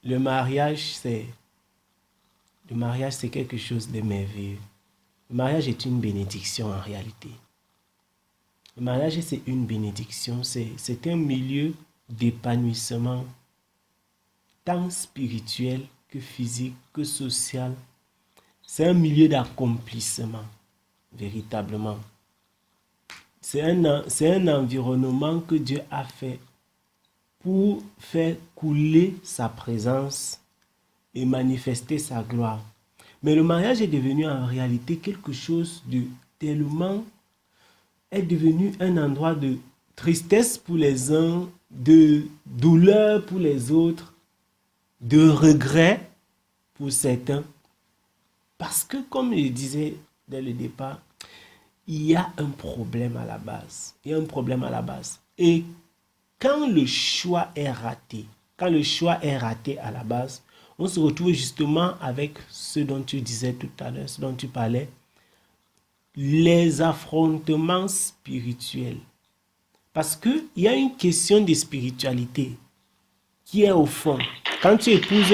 le mariage, c'est quelque chose de merveilleux. Le mariage est une bénédiction en réalité. Le mariage, c'est une bénédiction. C'est un milieu d'épanouissement, tant spirituel que physique, que social. C'est un milieu d'accomplissement, véritablement. C'est un environnement que Dieu a fait pour faire couler sa présence et manifester sa gloire. Mais le mariage est devenu en réalité quelque chose de tellement... est devenu un endroit de tristesse pour les uns, de douleur pour les autres, de regret pour certains. Parce que, comme je disais dès le départ, il y a un problème à la base. Il y a un problème à la base. Et quand le choix est raté, à la base, on se retrouve justement avec ce dont tu disais tout à l'heure, ce dont tu parlais, les affrontements spirituels. Parce qu'il y a une question de spiritualité qui est au fond. Quand tu épouses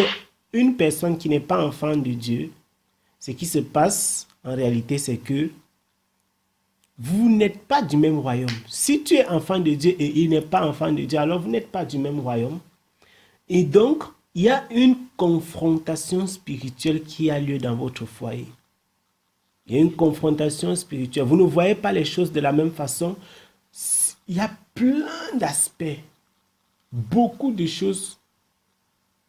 une personne qui n'est pas enfant de Dieu, ce qui se passe en réalité, c'est que vous n'êtes pas du même royaume. Si tu es enfant de Dieu et il n'est pas enfant de Dieu, alors vous n'êtes pas du même royaume. Et donc, il y a une confrontation spirituelle qui a lieu dans votre foyer. Il y a une confrontation spirituelle. Vous ne voyez pas les choses de la même façon. Il y a plein d'aspects, beaucoup de choses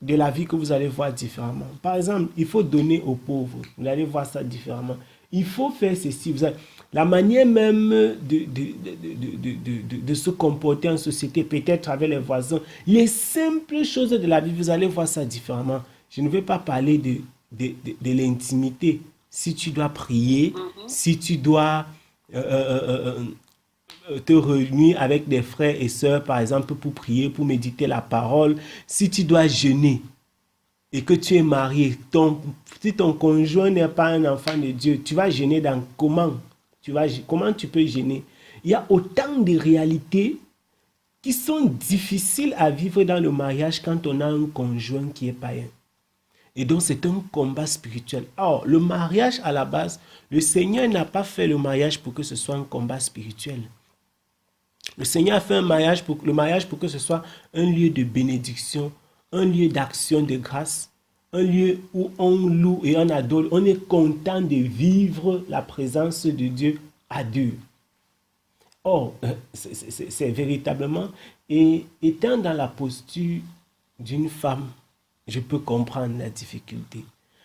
de la vie que vous allez voir différemment. Par exemple, il faut donner aux pauvres. Vous allez voir ça différemment. Il faut faire ceci. La manière même de se comporter en société, peut-être avec les voisins, les simples choses de la vie, vous allez voir ça différemment. Je ne vais pas parler de l'intimité. Si tu dois prier, si tu dois te réunir avec des frères et sœurs, par exemple, pour prier, pour méditer la parole, si tu dois jeûner et que tu es marié, si ton conjoint n'est pas un enfant de Dieu, tu vas jeûner dans comment? Comment tu peux jeûner? Il y a autant de réalités qui sont difficiles à vivre dans le mariage quand on a un conjoint qui est païen. Et donc, c'est un combat spirituel. Or, le mariage, à la base, le Seigneur n'a pas fait le mariage pour que ce soit un combat spirituel. Le Seigneur a fait le mariage pour que ce soit un lieu de bénédiction, un lieu d'action de grâce, un lieu où on loue et on adore. On est content de vivre la présence de Dieu à deux. Or, c'est véritablement... Et étant dans la posture d'une femme, je peux comprendre la difficulté.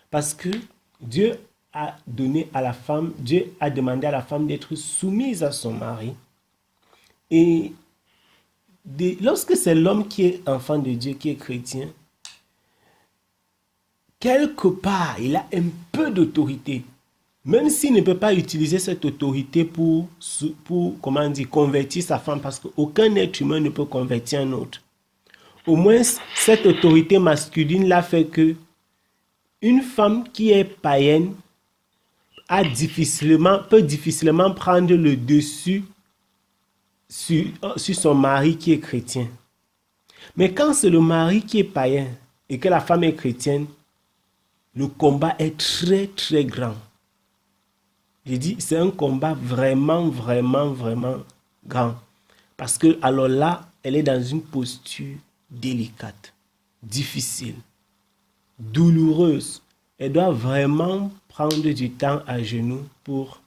Parce que Dieu a donné à la femme, Dieu a demandé à la femme d'être soumise à son mari. Et lorsque c'est l'homme qui est enfant de Dieu, qui est chrétien, quelque part, il a un peu d'autorité. Même s'il ne peut pas utiliser cette autorité pour comment dire, convertir sa femme, parce qu'aucun être humain ne peut convertir un autre. Au moins, cette autorité masculine l'a fait que une femme qui est païenne peut difficilement prendre le dessus sur son mari qui est chrétien. Mais quand c'est le mari qui est païen et que la femme est chrétienne, le combat est très très grand. Je dis, c'est un combat vraiment, vraiment, vraiment grand. Parce que alors là, elle est dans une posture délicate, difficile, douloureuse. Elle doit vraiment prendre du temps à genoux pour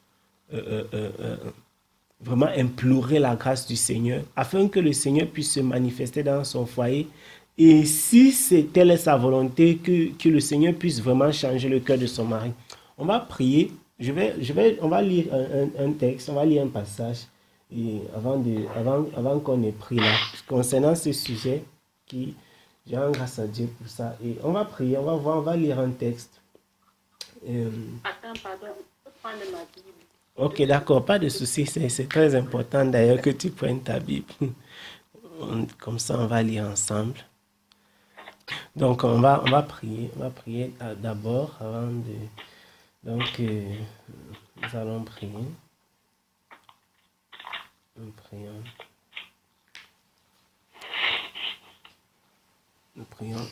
vraiment implorer la grâce du Seigneur afin que le Seigneur puisse se manifester dans son foyer. Et si c'est telle est sa volonté, que le Seigneur puisse vraiment changer le cœur de son mari. On va prier. On va lire un texte, on va lire un passage et avant qu'on ait pris là, concernant ce sujet qui, je rends grâce à Dieu pour ça. Et on va prier, on va lire un texte. Attends, pardon, je peux prendre ma Bible. Ok, d'accord, pas de souci. C'est très important d'ailleurs que tu prennes ta Bible. Comme ça, on va lire ensemble. Donc, on va prier. On va prier d'abord avant de... Donc, nous allons prier. Nous prions. Nous prions.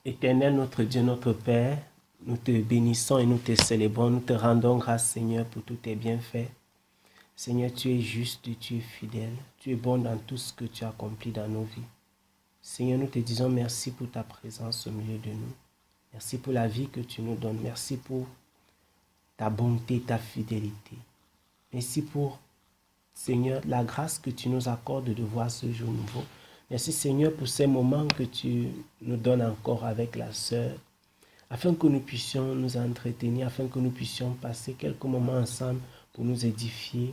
Éternel, notre Dieu, notre Père, nous te bénissons et nous te célébrons. Nous te rendons grâce, Seigneur, pour tous tes bienfaits. Seigneur, tu es juste, tu es fidèle. Tu es bon dans tout ce que tu as accompli dans nos vies. Seigneur, nous te disons merci pour ta présence au milieu de nous. Merci pour la vie que tu nous donnes. Merci pour ta bonté, ta fidélité. Merci pour, Seigneur, la grâce que tu nous accordes de voir ce jour nouveau. Merci, Seigneur, pour ces moments que tu nous donnes encore avec la sœur, afin que nous puissions nous entretenir, afin que nous puissions passer quelques moments ensemble pour nous édifier.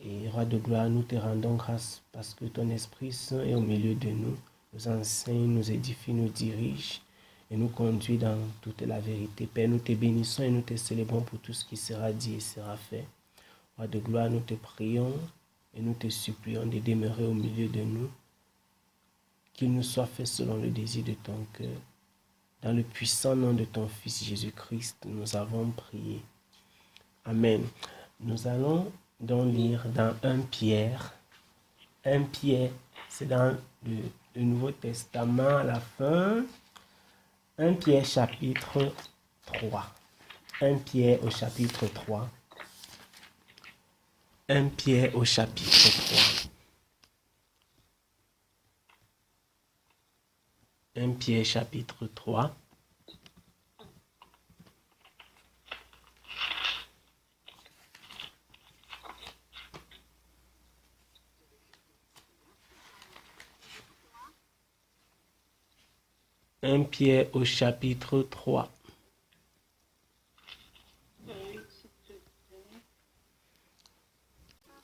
Et Roi de gloire, nous te rendons grâce parce que ton Esprit Saint est au milieu de nous, nous enseigne, nous édifie, nous dirige et nous conduit dans toute la vérité. Père, nous te bénissons et nous te célébrons pour tout ce qui sera dit et sera fait. Roi de gloire, nous te prions et nous te supplions de demeurer au milieu de nous, qu'il nous soit fait selon le désir de ton cœur. Dans le puissant nom de ton Fils Jésus-Christ, nous avons prié. Amen. Nous allons donc lire dans 1 Pierre. 1 Pierre, c'est dans le Nouveau Testament à la fin. 1 Pierre chapitre 3. 1 Pierre au chapitre 3. 1 Pierre au chapitre 3. 1 Pierre chapitre 3. Un Pierre au chapitre 3.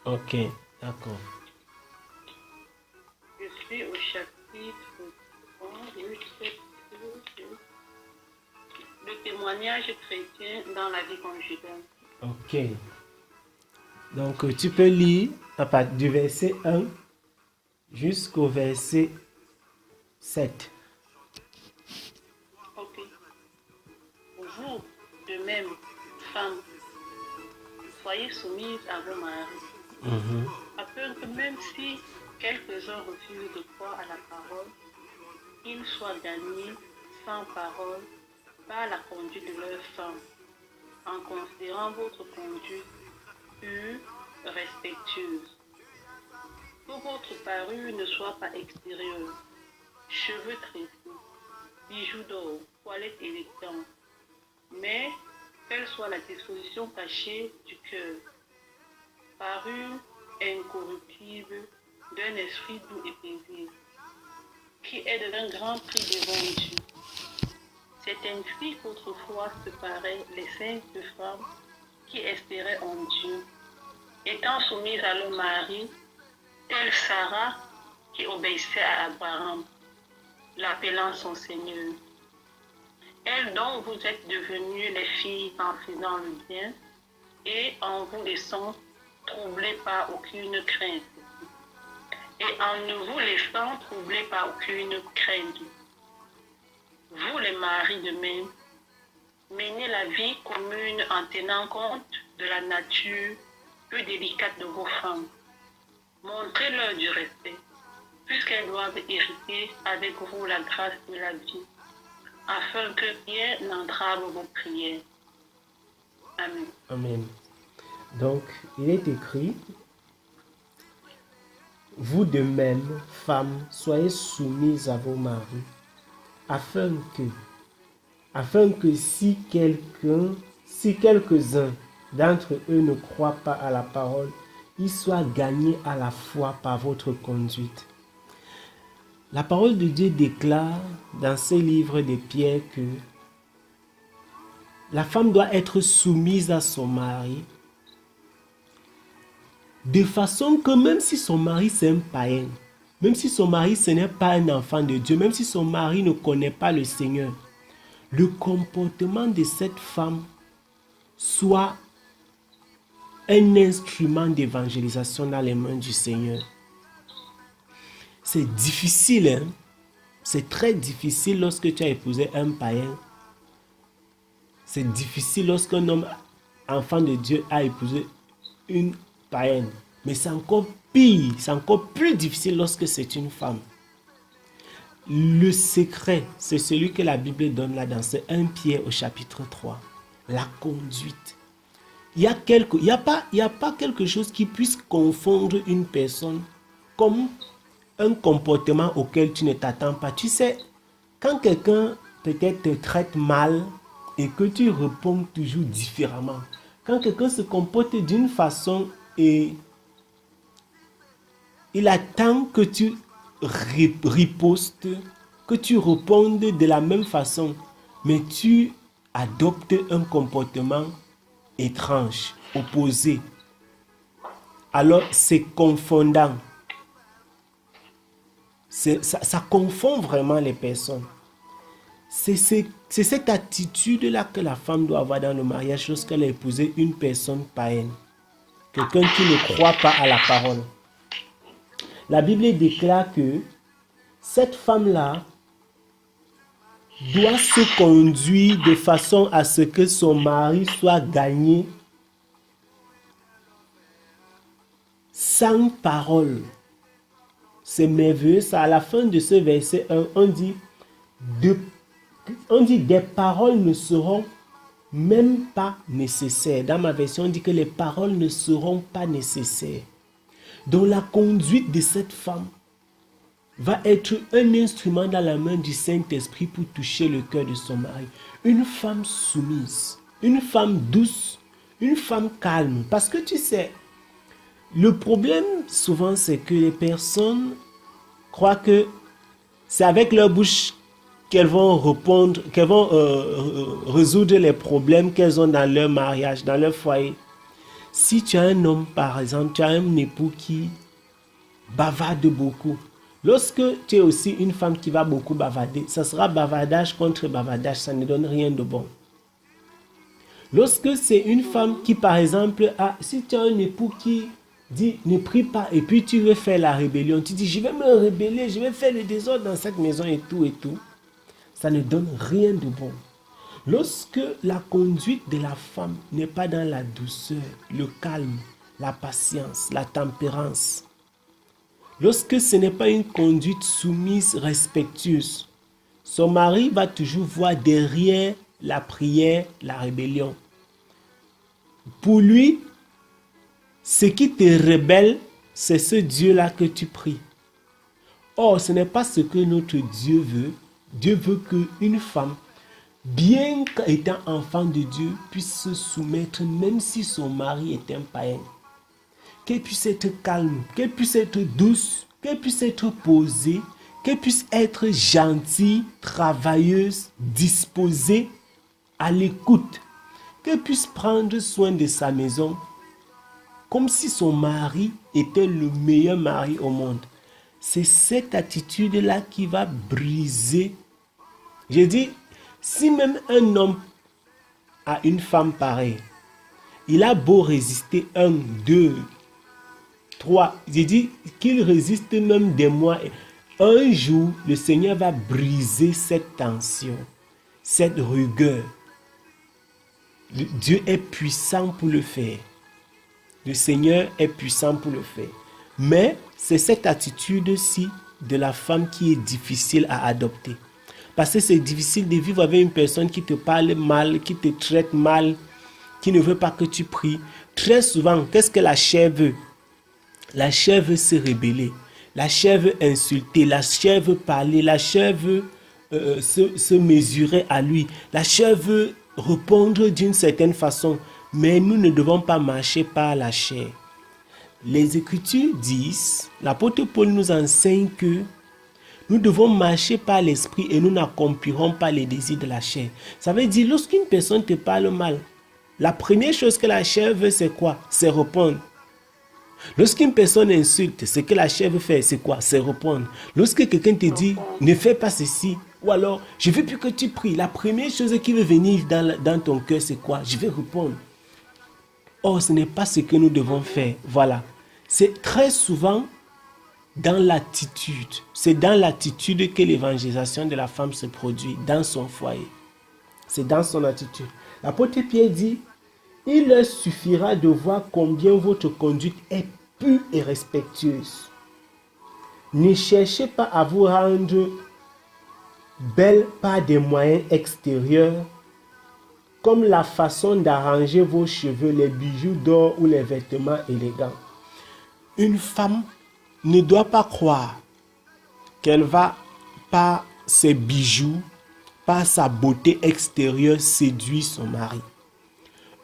Ok, d'accord. Je suis au chapitre 3, le témoignage chrétien dans la vie conjugale. Ok. Donc, tu peux lire à partir du verset 1 jusqu'au verset 7. Ok. Vous, de même, femmes, soyez soumises à vos maris, afin que même si quelques-uns refusent de croire à la parole, ils soient gagnés sans parole par la conduite de leur femme, en considérant votre conduite pure, respectueuse. Que votre parure ne soit pas extérieure, cheveux tressés, bijoux d'or, toilettes élégantes, mais quelle soit la disposition cachée du cœur, parure incorruptible d'un esprit doux et paisible, qui est d'un grand prix devant Dieu. C'est ainsi qu'autrefois se paraient les saintes femmes qui espéraient en Dieu, étant soumises à leur mari, telle Sarah qui obéissait à Abraham, l'appelant son Seigneur. Elles dont vous êtes devenues les filles en faisant le bien et en vous laissant troubler par aucune crainte. Et en ne vous laissant troubler par aucune crainte. Vous les maris de même, menez la vie commune en tenant compte de la nature peu délicate de vos femmes. Montrez-leur du respect, puisqu'elles doivent hériter avec vous la grâce de la vie, afin que rien n'entrave vos prières. Amen. Amen. Donc, il est écrit, vous de même, femmes, soyez soumises à vos maris, afin que si quelques-uns d'entre eux ne croient pas à la parole, ils soient gagnés à la foi par votre conduite. La parole de Dieu déclare dans ce livre de Pierre que la femme doit être soumise à son mari, de façon que même si son mari c'est un païen, même si son mari ce n'est pas un enfant de Dieu, même si son mari ne connaît pas le Seigneur, le comportement de cette femme soit un instrument d'évangélisation dans les mains du Seigneur. C'est difficile, hein? C'est très difficile lorsque tu as épousé un païen. C'est difficile lorsqu'un homme, enfant de Dieu, a épousé une païenne. Mais c'est encore pire, c'est encore plus difficile lorsque c'est une femme. le secret, c'est celui que la Bible donne là dans ce 1 Pierre au chapitre 3. La conduite. Il n'y a pas quelque chose qui puisse confondre une personne comme un comportement auquel tu ne t'attends pas. Tu sais, quand quelqu'un peut-être te traite mal et que tu réponds toujours différemment, quand quelqu'un se comporte d'une façon et il attend que tu ripostes, que tu répondes de la même façon, mais tu adoptes un comportement étrange, opposé. Alors c'est confondant. Ça confond vraiment les personnes. C'est cette attitude-là que la femme doit avoir dans le mariage lorsqu'elle a épousé une personne païenne. Quelqu'un qui ne croit pas à la parole. La Bible déclare que cette femme-là doit se conduire de façon à ce que son mari soit gagné sans parole. C'est merveilleux ça. À la fin de ce verset 1, on dit des paroles ne seront même pas nécessaires. Dans ma version, on dit que les paroles ne seront pas nécessaires. Donc la conduite de cette femme va être un instrument dans la main du Saint-Esprit pour toucher le cœur de son mari. Une femme soumise, une femme douce, une femme calme. Parce que tu sais, le problème souvent c'est que les personnes croient que c'est avec leur bouche qu'elles vont répondre, qu'elles vont résoudre les problèmes qu'elles ont dans leur mariage, dans leur foyer. Si tu as un homme, par exemple, tu as un époux qui bavarde beaucoup. Lorsque tu es aussi une femme qui va beaucoup bavarder, ça sera bavardage contre bavardage, ça ne donne rien de bon. Lorsque c'est une femme qui, par exemple, si tu as un époux qui dit ne prie pas et puis tu veux faire la rébellion, tu dis je vais me rebeller, je vais faire le désordre dans cette maison et tout, ça ne donne rien de bon. Lorsque la conduite de la femme n'est pas dans la douceur, le calme, la patience, la tempérance, lorsque ce n'est pas une conduite soumise, respectueuse, son mari va toujours voir derrière la prière, la rébellion. Pour lui, ce qui te rébelle, c'est ce Dieu-là que tu pries. Or, ce n'est pas ce que notre Dieu veut. Dieu veut qu'une femme, bien qu'étant enfant de Dieu, puisse se soumettre même si son mari est un païen. Qu'elle puisse être calme, qu'elle puisse être douce, qu'elle puisse être posée, qu'elle puisse être gentille, travailleuse, disposée, à l'écoute. Qu'elle puisse prendre soin de sa maison comme si son mari était le meilleur mari au monde. C'est cette attitude-là qui va briser. J'ai dit, si même un homme a une femme pareille, il a beau résister 1, 2, 3, j'ai dit qu'il résiste même des mois. Un jour, le Seigneur va briser cette tension, cette rigueur. Dieu est puissant pour le faire. Le Seigneur est puissant pour le faire. Mais c'est cette attitude-ci de la femme qui est difficile à adopter. Parce que c'est difficile de vivre avec une personne qui te parle mal, qui te traite mal, qui ne veut pas que tu pries. Très souvent, qu'est-ce que la chair veut? La chair veut se rebeller. La chair veut insulter. La chair veut parler. La chair veut se mesurer à lui. La chair veut répondre d'une certaine façon. Mais nous ne devons pas marcher par la chair. Les Écritures disent, l'apôtre Paul nous enseigne que nous devons marcher par l'esprit et nous n'accomplirons pas les désirs de la chair. Ça veut dire, lorsqu'une personne te parle mal, la première chose que la chair veut, c'est quoi? C'est répondre. Lorsqu'une personne insulte, ce que la chair veut faire, c'est quoi? C'est répondre. Lorsque quelqu'un te dit, ne fais pas ceci, ou alors, je ne veux plus que tu pries, la première chose qui veut venir dans ton cœur, c'est quoi? Je vais répondre. Or, ce n'est pas ce que nous devons faire. Voilà. C'est très souvent dans l'attitude. C'est dans l'attitude que l'évangélisation de la femme se produit, dans son foyer. C'est dans son attitude. L'apôtre Pierre dit, il leur suffira de voir combien votre conduite est pure et respectueuse. Ne cherchez pas à vous rendre belle par des moyens extérieurs, comme la façon d'arranger vos cheveux, les bijoux d'or ou les vêtements élégants. Une femme ne doit pas croire qu'elle va, par ses bijoux, par sa beauté extérieure, séduire son mari.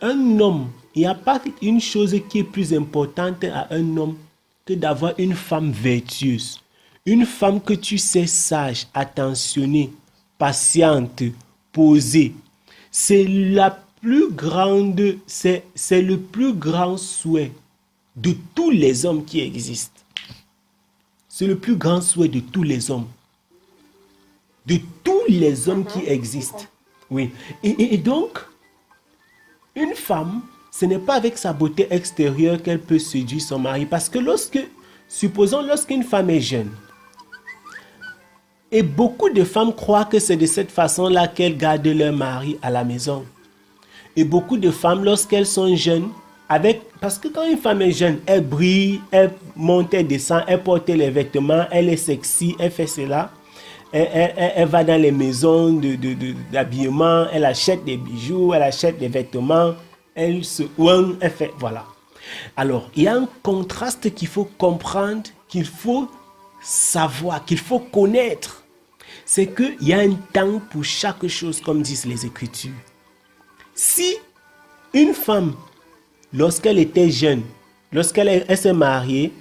Un homme, il n'y a pas une chose qui est plus importante à un homme que d'avoir une femme vertueuse. Une femme que tu sais sage, attentionnée, patiente, posée. C'est le plus grand souhait de tous les hommes qui existent. C'est le plus grand souhait de tous les hommes. De tous les hommes qui existent. Oui. Et donc, une femme, ce n'est pas avec sa beauté extérieure qu'elle peut séduire son mari. Parce que supposons lorsqu'une femme est jeune, et beaucoup de femmes croient que c'est de cette façon-là qu'elles gardent leur mari à la maison. Et beaucoup de femmes, lorsqu'elles sont jeunes, parce que quand une femme est jeune, elle brille, elle monte, elle descend, elle porte les vêtements, elle est sexy, elle fait cela. Elle va dans les maisons d'habillement, elle achète des bijoux, elle achète des vêtements, elle se oigne, elle fait, voilà. Alors, il y a un contraste qu'il faut comprendre, qu'il faut savoir, qu'il faut connaître. C'est qu'il y a un temps pour chaque chose, comme disent les Écritures. Si une femme, lorsqu'elle était jeune, lorsqu'elle s'est mariée,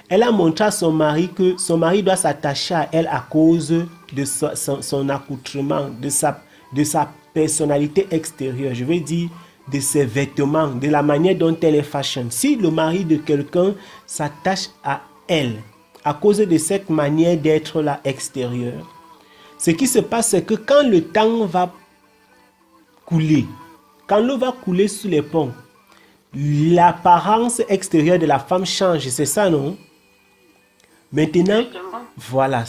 elle a montré à son mari que son mari doit s'attacher à elle à cause de son accoutrement, de sa personnalité extérieure. Je veux dire, de ses vêtements, de la manière dont elle est fashion. Si le mari de quelqu'un s'attache à elle à cause de cette manière d'être là extérieure, ce qui se passe, c'est que quand le temps va couler, quand l'eau va couler sous les ponts, l'apparence extérieure de la femme change, c'est ça, non? Maintenant, voilà,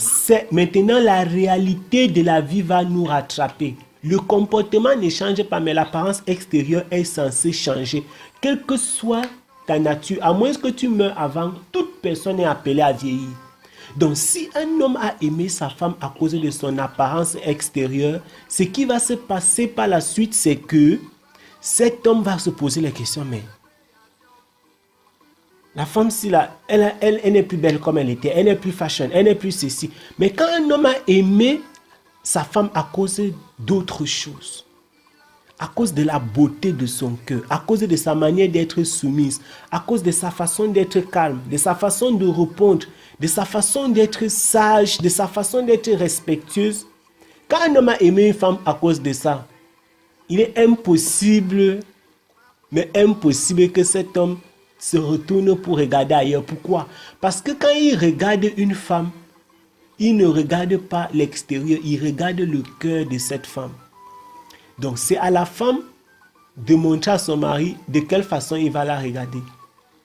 maintenant la réalité de la vie va nous rattraper. Le comportement ne change pas, mais l'apparence extérieure est censée changer. Quelle que soit ta nature, à moins que tu meurs avant, toute personne est appelée à vieillir. Donc, si un homme a aimé sa femme à cause de son apparence extérieure, ce qui va se passer par la suite, c'est que cet homme va se poser la question, mais la femme, si là, elle n'est plus belle comme elle était, elle n'est plus fashion, elle n'est plus ceci. Mais quand un homme a aimé sa femme à cause d'autres choses, à cause de la beauté de son cœur, à cause de sa manière d'être soumise, à cause de sa façon d'être calme, de sa façon de répondre, de sa façon d'être sage, de sa façon d'être respectueuse. Quand un homme a aimé une femme à cause de ça, il est impossible, mais impossible que cet homme se retourne pour regarder ailleurs. Pourquoi? Parce que quand il regarde une femme, il ne regarde pas l'extérieur, il regarde le cœur de cette femme. Donc c'est à la femme de montrer à son mari de quelle façon il va la regarder.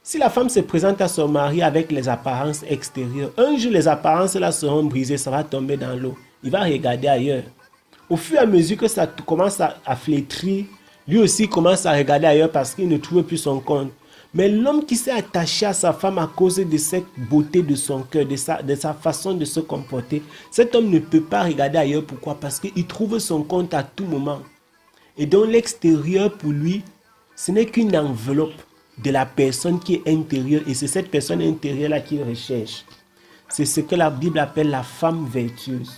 Si la femme se présente à son mari avec les apparences extérieures, un jour les apparences là seront brisées, ça va tomber dans l'eau. Il va regarder ailleurs. Au fur et à mesure que ça commence à flétrir, lui aussi commence à regarder ailleurs parce qu'il ne trouve plus son compte. Mais l'homme qui s'est attaché à sa femme à cause de cette beauté de son cœur, de sa façon de se comporter, cet homme ne peut pas regarder ailleurs. Pourquoi? Parce qu'il trouve son compte à tout moment. Et donc l'extérieur pour lui, ce n'est qu'une enveloppe de la personne qui est intérieure. Et c'est cette personne intérieure-là qu'il recherche. C'est ce que la Bible appelle la femme vertueuse.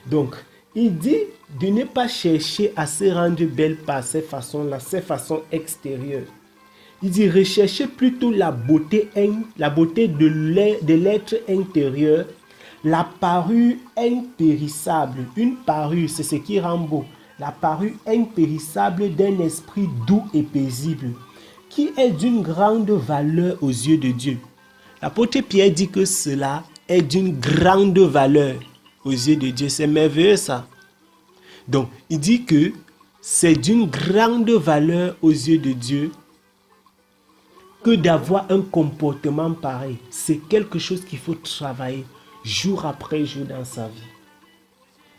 Donc, il dit de ne pas chercher à se rendre belle par ces façons-là, ces façons extérieures. Il dit recherchez plutôt la beauté de l'être intérieur, la parure impérissable. Une parure, c'est ce qui rend beau. La parure impérissable d'un esprit doux et paisible, qui est d'une grande valeur aux yeux de Dieu. L'apôtre Pierre dit que cela est d'une grande valeur aux yeux de Dieu. C'est merveilleux ça. Donc, il dit que c'est d'une grande valeur aux yeux de Dieu que d'avoir un comportement pareil. C'est quelque chose qu'il faut travailler jour après jour dans sa vie.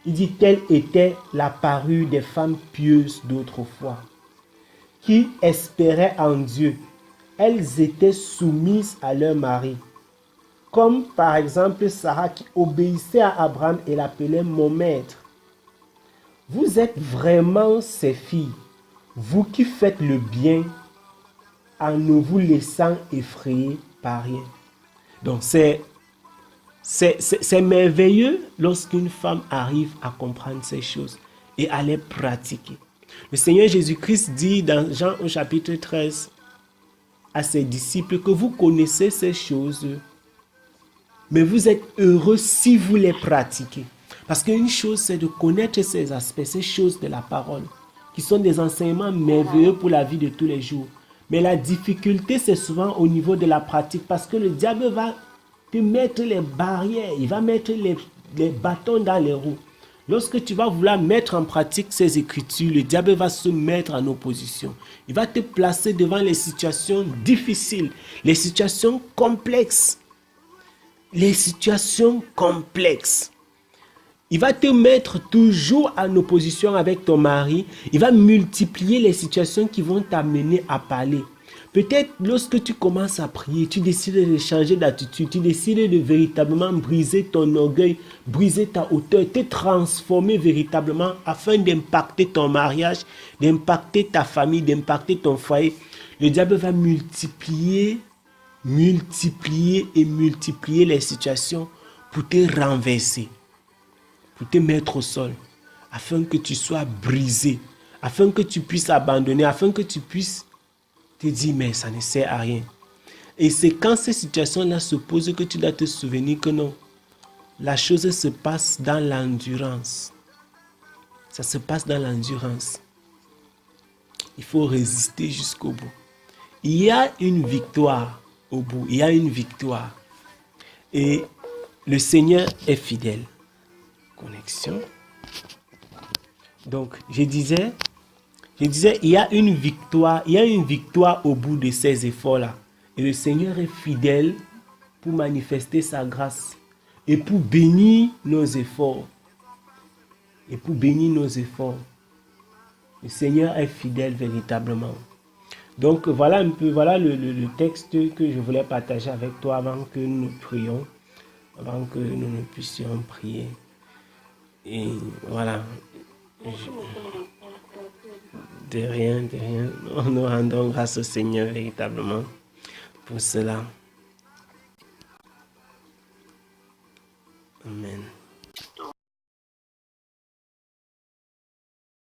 Il dit, telle était la parure des femmes pieuses d'autrefois, qui espéraient en Dieu. Elles étaient soumises à leur mari, comme par exemple Sarah qui obéissait à Abraham et l'appelait mon maître. Vous êtes vraiment ses filles, vous qui faites le bien en ne vous laissant effrayer par rien. Donc c'est merveilleux lorsqu'une femme arrive à comprendre ces choses et à les pratiquer. Le Seigneur Jésus-Christ dit dans Jean au chapitre 13 à ses disciples que vous connaissez ces choses, mais vous êtes heureux si vous les pratiquez. Parce qu'une chose, c'est de connaître ces aspects, ces choses de la parole, qui sont des enseignements merveilleux pour la vie de tous les jours. Mais la difficulté, c'est souvent au niveau de la pratique, parce que le diable va te mettre les barrières, il va mettre les bâtons dans les roues. Lorsque tu vas vouloir mettre en pratique ces écritures, le diable va se mettre en opposition. Il va te placer devant les situations difficiles, les situations complexes. Les situations complexes. Il va te mettre toujours en opposition avec ton mari. Il va multiplier les situations qui vont t'amener à parler. Peut-être lorsque tu commences à prier, tu décides de changer d'attitude, tu décides de véritablement briser ton orgueil, briser ta hauteur, te transformer véritablement afin d'impacter ton mariage, d'impacter ta famille, d'impacter ton foyer. Le diable va multiplier les situations pour te renverser, pour te mettre au sol, afin que tu sois brisé, afin que tu puisses abandonner, afin que tu puisses te dire mais ça ne sert à rien. Et c'est quand ces situations-là se posent que tu dois te souvenir que non, la chose se passe dans l'endurance. Ça se passe dans l'endurance. Il faut résister jusqu'au bout. Il y a une victoire au bout. Il y a une victoire. Et le Seigneur est fidèle. Connexion. Donc, je disais, il y a une victoire au bout de ces efforts-là. Et le Seigneur est fidèle pour manifester sa grâce et pour bénir nos efforts. Le Seigneur est fidèle véritablement. Donc voilà un peu, voilà le texte que je voulais partager avec toi avant que nous prions, avant que nous ne puissions prier. Et voilà. De rien. Nous rendons grâce au Seigneur véritablement pour cela. Amen.